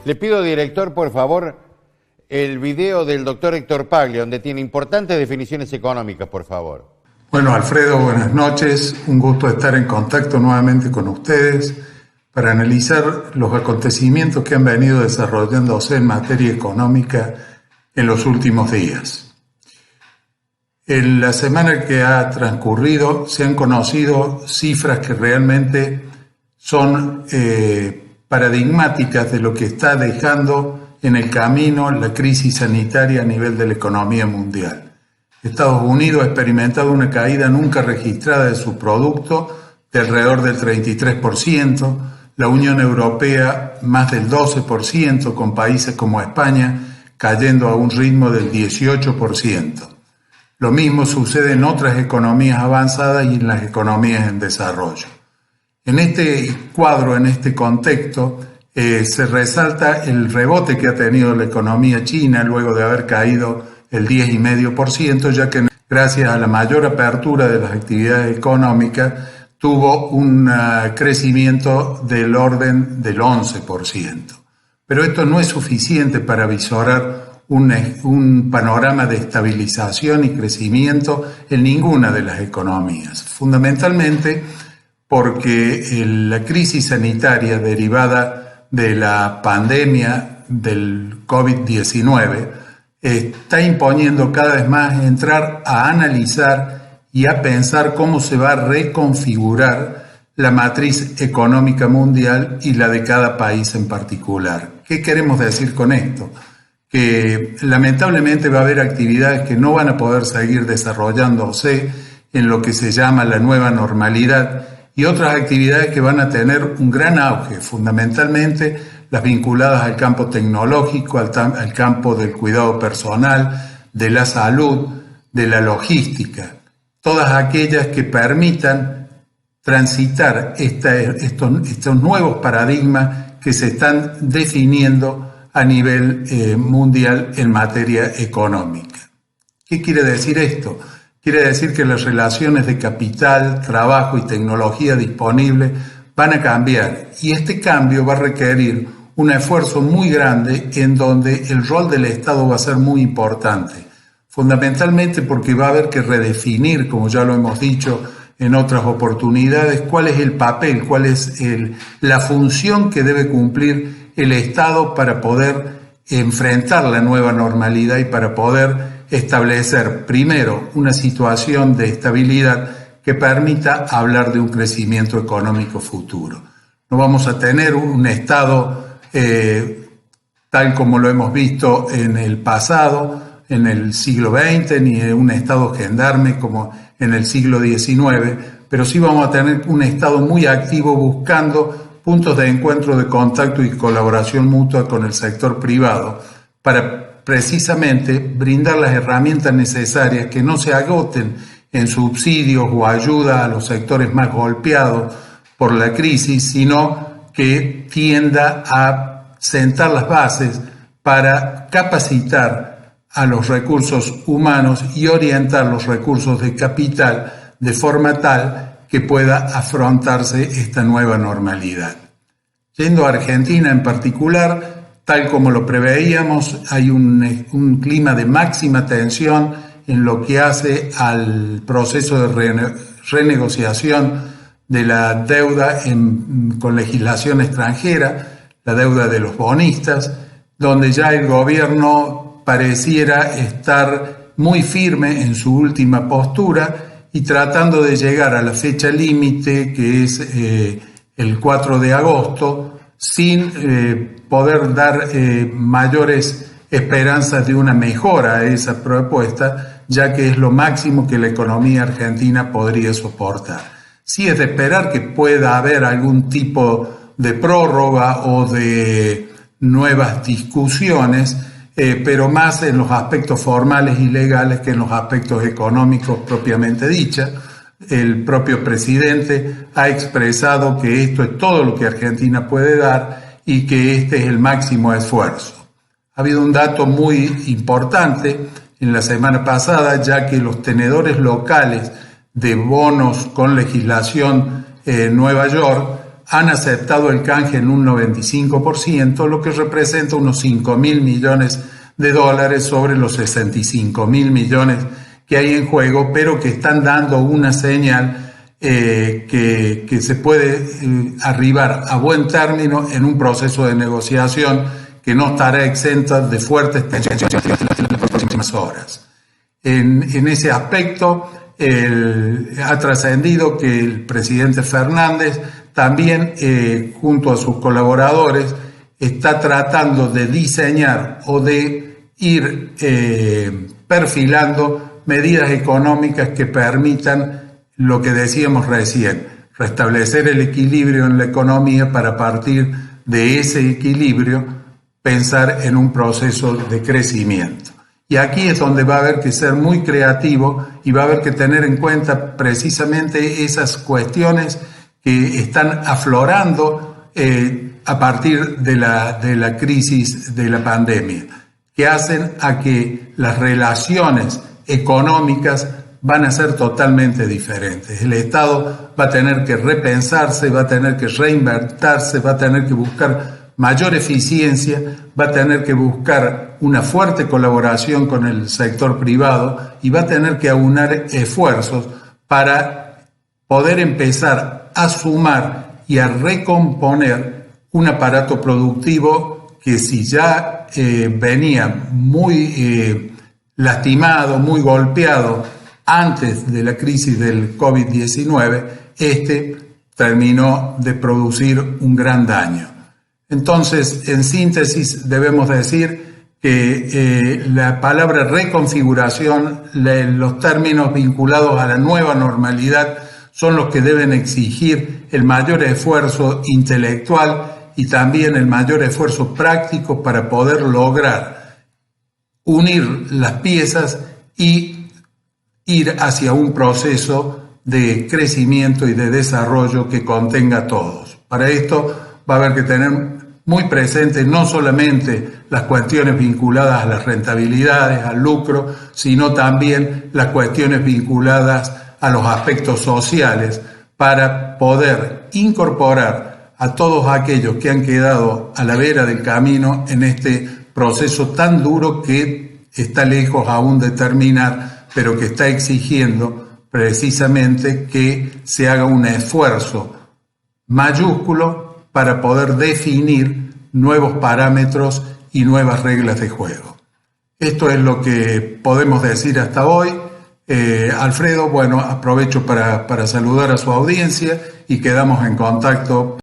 Le pido, director, por favor, el video del doctor Héctor Paglia, donde tiene importantes definiciones económicas, por favor. Bueno, Alfredo, buenas noches. Un gusto estar en contacto nuevamente con ustedes para analizar los acontecimientos que han venido desarrollándose en materia económica en los últimos días. En la semana que ha transcurrido se han conocido cifras que realmente son paradigmáticas de lo que está dejando en el camino la crisis sanitaria a nivel de la economía mundial. Estados Unidos ha experimentado una caída nunca registrada de su producto de alrededor del 33%, la Unión Europea más del 12%, con países como España cayendo a un ritmo del 18%. Lo mismo sucede en otras economías avanzadas y en las economías en desarrollo. En este cuadro, en este contexto, se resalta el rebote que ha tenido la economía china luego de haber caído el 10,5%, ya que gracias a la mayor apertura de las actividades económicas tuvo un crecimiento del orden del 11%. Pero esto no es suficiente para visorar un panorama de estabilización y crecimiento en ninguna de las economías, fundamentalmente porque la crisis sanitaria derivada de la pandemia del COVID-19 está imponiendo cada vez más entrar a analizar y a pensar cómo se va a reconfigurar la matriz económica mundial y la de cada país en particular. ¿Qué queremos decir con esto? Que lamentablemente va a haber actividades que no van a poder seguir desarrollándose en lo que se llama la nueva normalidad y otras actividades que van a tener un gran auge, fundamentalmente las vinculadas al campo tecnológico, al campo del cuidado personal, de la salud, de la logística, todas aquellas que permitan transitar estos nuevos paradigmas que se están definiendo a nivel mundial en materia económica. ¿Qué quiere decir esto? Quiere decir que las relaciones de capital, trabajo y tecnología disponible van a cambiar y este cambio va a requerir un esfuerzo muy grande en donde el rol del Estado va a ser muy importante, fundamentalmente porque va a haber que redefinir, como ya lo hemos dicho en otras oportunidades, cuál es el papel, cuál es la función que debe cumplir el Estado para poder enfrentar la nueva normalidad y para poder establecer primero una situación de estabilidad que permita hablar de un crecimiento económico futuro. No vamos a tener un Estado tal como lo hemos visto en el pasado, en el siglo XX, ni un Estado gendarme como en el siglo XIX, pero sí vamos a tener un Estado muy activo buscando puntos de encuentro, de contacto y colaboración mutua con el sector privado para precisamente brindar las herramientas necesarias que no se agoten en subsidios o ayuda a los sectores más golpeados por la crisis, sino que tienda a sentar las bases para capacitar a los recursos humanos y orientar los recursos de capital de forma tal que pueda afrontarse esta nueva normalidad. Yendo a Argentina en particular, tal como lo preveíamos, hay un clima de máxima tensión en lo que hace al proceso de renegociación de la deuda con legislación extranjera, la deuda de los bonistas, donde ya el gobierno pareciera estar muy firme en su última postura y tratando de llegar a la fecha límite, que es el 4 de agosto, sin poder dar mayores esperanzas de una mejora a esa propuesta, ya que es lo máximo que la economía argentina podría soportar. Sí es de esperar que pueda haber algún tipo de prórroga o de nuevas discusiones, pero más en los aspectos formales y legales que en los aspectos económicos propiamente dicha. El propio presidente ha expresado que esto es todo lo que Argentina puede dar y que este es el máximo esfuerzo. Ha habido un dato muy importante en la semana pasada, ya que los tenedores locales de bonos con legislación Nueva York han aceptado el canje en un 95%, lo que representa unos 5.000 millones de dólares sobre los 65.000 millones que hay en juego, pero que están dando una señal que se puede arribar a buen término en un proceso de negociación que no estará exenta de fuertes tensiones en las próximas horas. En ese aspecto, ha trascendido que el presidente Fernández también, junto a sus colaboradores, está tratando de diseñar o de ir perfilando medidas económicas que permitan lo que decíamos recién, restablecer el equilibrio en la economía para, a partir de ese equilibrio, pensar en un proceso de crecimiento. Y aquí es donde va a haber que ser muy creativo y va a haber que tener en cuenta precisamente esas cuestiones que están aflorando a partir de la crisis de la pandemia, que hacen a que las relaciones económicas van a ser totalmente diferentes. El Estado va a tener que repensarse, va a tener que reinventarse, va a tener que buscar mayor eficiencia, va a tener que buscar una fuerte colaboración con el sector privado y va a tener que aunar esfuerzos para poder empezar a sumar y a recomponer un aparato productivo que, si ya venía muy lastimado, muy golpeado antes de la crisis del COVID-19, terminó de producir un gran daño. Entonces, en síntesis, debemos decir que la palabra reconfiguración, los términos vinculados a la nueva normalidad, son los que deben exigir el mayor esfuerzo intelectual y también el mayor esfuerzo práctico para poder lograr unir las piezas y ir hacia un proceso de crecimiento y de desarrollo que contenga a todos. Para esto va a haber que tener muy presente no solamente las cuestiones vinculadas a las rentabilidades, al lucro, sino también las cuestiones vinculadas a los aspectos sociales para poder incorporar a todos aquellos que han quedado a la vera del camino en este proceso tan duro que está lejos aún de terminar, pero que está exigiendo precisamente que se haga un esfuerzo mayúsculo para poder definir nuevos parámetros y nuevas reglas de juego. Esto es lo que podemos decir hasta hoy. Alfredo, bueno, aprovecho para saludar a su audiencia y quedamos en contacto.